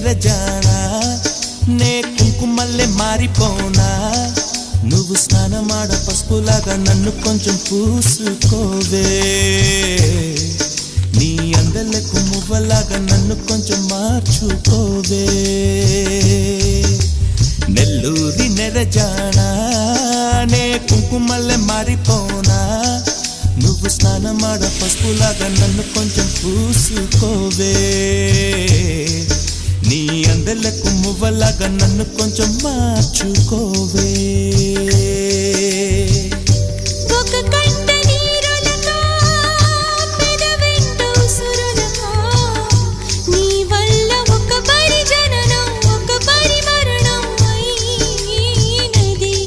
నెరజానా నే కుంకుమల్లే మారిపోనా నువ్వు స్నానమాడ పసుపులాగా నన్ను కొంచెం పూసుకోవే నీ అందలకు మువ్వలాగా నన్ను కొంచెం మార్చుకోవే నెల్లూరి నెరజానా నే కుంకుమల్లే మారిపోనా నువ్వు స్నానమాడ పసుపులాగా నన్ను కొంచెం పూసుకోవే నీ అందలకు మువ్వలాగా నన్ను కొంచెం మార్చుకోవే